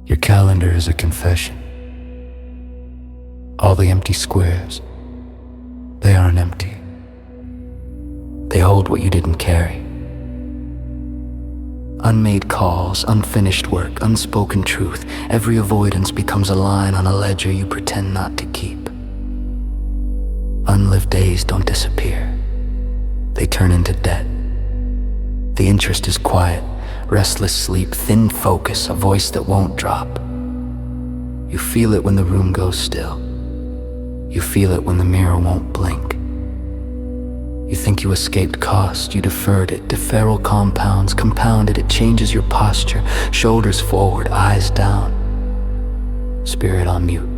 Your calendar is a confession. All the empty squares, they aren't empty. They hold what you didn't carry. Unmade calls, unfinished work, unspoken truth. Every avoidance becomes a line on a ledger you pretend not to keep. Unlived days don't disappear. They turn into debt. The interest is quiet, restless sleep, thin focus, a voice that won't drop. You feel it when the room goes still. You feel it when the mirror won't blink. You think you escaped cost, you deferred it. Deferral compounds, compounded, it changes your posture. Shoulders forward, eyes down. Spirit on mute.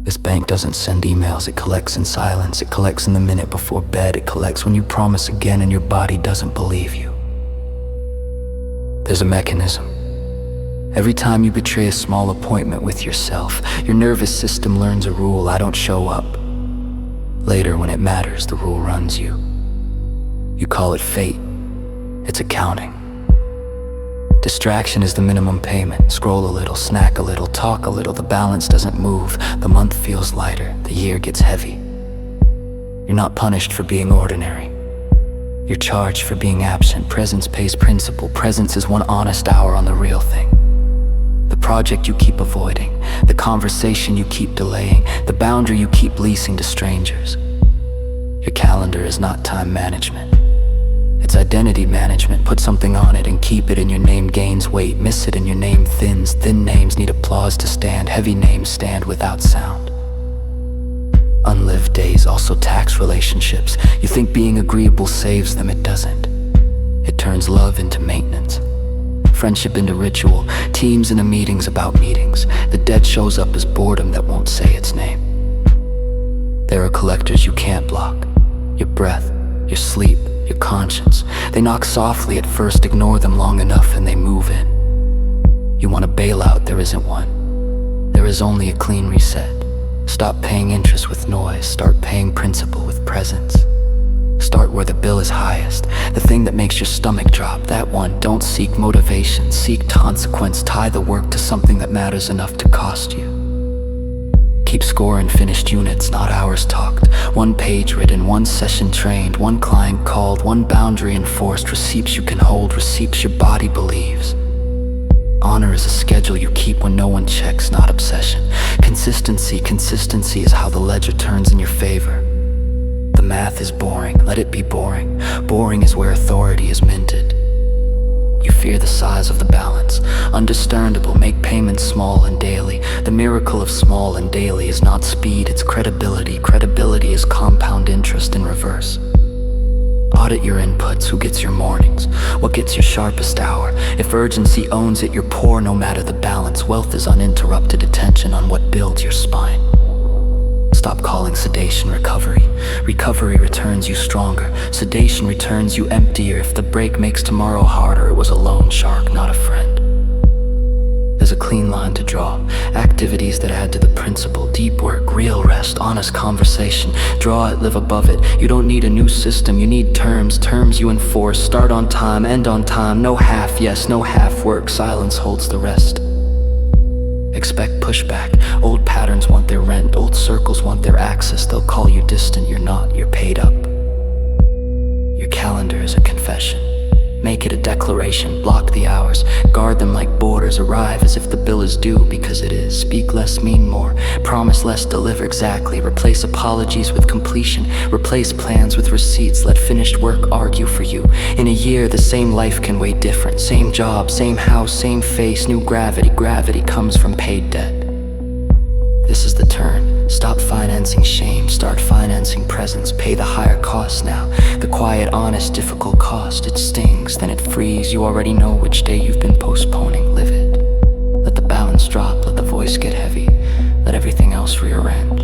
This bank doesn't send emails, it collects in silence. It collects in the minute before bed. It collects when you promise again and your body doesn't believe you. There's a mechanism. Every time you betray a small appointment with yourself, your nervous system learns a rule: I don't show up. Later, when it matters, the rule runs you. You call it fate. It's accounting. Distraction is the minimum payment. Scroll a little, snack a little, talk a little. The balance doesn't move. The month feels lighter. The year gets heavy. You're not punished for being ordinary. You're charged for being absent. Presence pays principal. Presence is one honest hour on the real thing. The project you keep avoiding, the conversation you keep delaying, the boundary you keep leasing to strangers. Your calendar is not time management. It's identity management. Put something on it and keep it, and your name gains weight. Miss it and your name thins. Thin names need applause to stand. Heavy names stand without sound. Unlived days also tax relationships. You think being agreeable saves them. It doesn't. It turns love into maintenance, friendship into ritual, teams into meetings about meetings. The dead shows up as boredom that won't say its name. There are collectors you can't block. Your breath, your sleep, your conscience. They knock softly at first, ignore them long enough, and they move in. You want a bailout, there isn't one. There is only a clean reset. Stop paying interest with noise. Start paying principal with presence. Start where the bill is highest, the thing that makes your stomach drop. That one. Don't seek motivation, seek consequence. Tie the work to something that matters enough to cost you. Keep score in finished units, not hours talked. One page written, one session trained, one client called, one boundary enforced. Receipts you can hold, receipts your body believes. Honor is a schedule you keep when no one checks, not obsession. Consistency is how the ledger turns in your favor. The math is boring, let it be boring. Boring is where authority is minted. You fear the size of the balance. Understandable, make payments small and daily. The miracle of small and daily is not speed, it's credibility. Credibility is compound interest in reverse. Audit your inputs. Who gets your mornings? What gets your sharpest hour? If urgency owns it, you're poor no matter the balance. Wealth is uninterrupted attention on what builds your spine. Stop calling sedation recovery. Recovery returns you stronger. Sedation returns you emptier. If the break makes tomorrow harder, it was a loan shark, not a friend. There's a clean line to draw. Activities that add to the principle. Deep work, real rest, honest conversation. Draw it, live above it. You don't need a new system, you need terms. Terms you enforce. Start on time, end on time. No half yes, no half work. Silence holds the rest. Expect pushback. Old patterns want their rent. Old circles want their access. They'll call you distant. You're not. You're paid up. Your calendar is a confession. Make it a declaration. Block the hours. Guard them like borders. Arrive as if the bill is due, because it is. Speak less, mean more. Promise less, deliver exactly. Replace apologies with completion. Replace plans with receipts. Let finished work argue for you. In a year, the same life can weigh different. Same job, same house, same face. New gravity. Gravity comes from paid debt. This is the turn. Stop financing shame. Start financing presence. Pay the higher cost now. The quiet, honest, difficult cost. It stings, then it frees. You already know which day you've been postponing. Live it. Let the balance drop. Let the voice get heavy. Let everything else rearrange.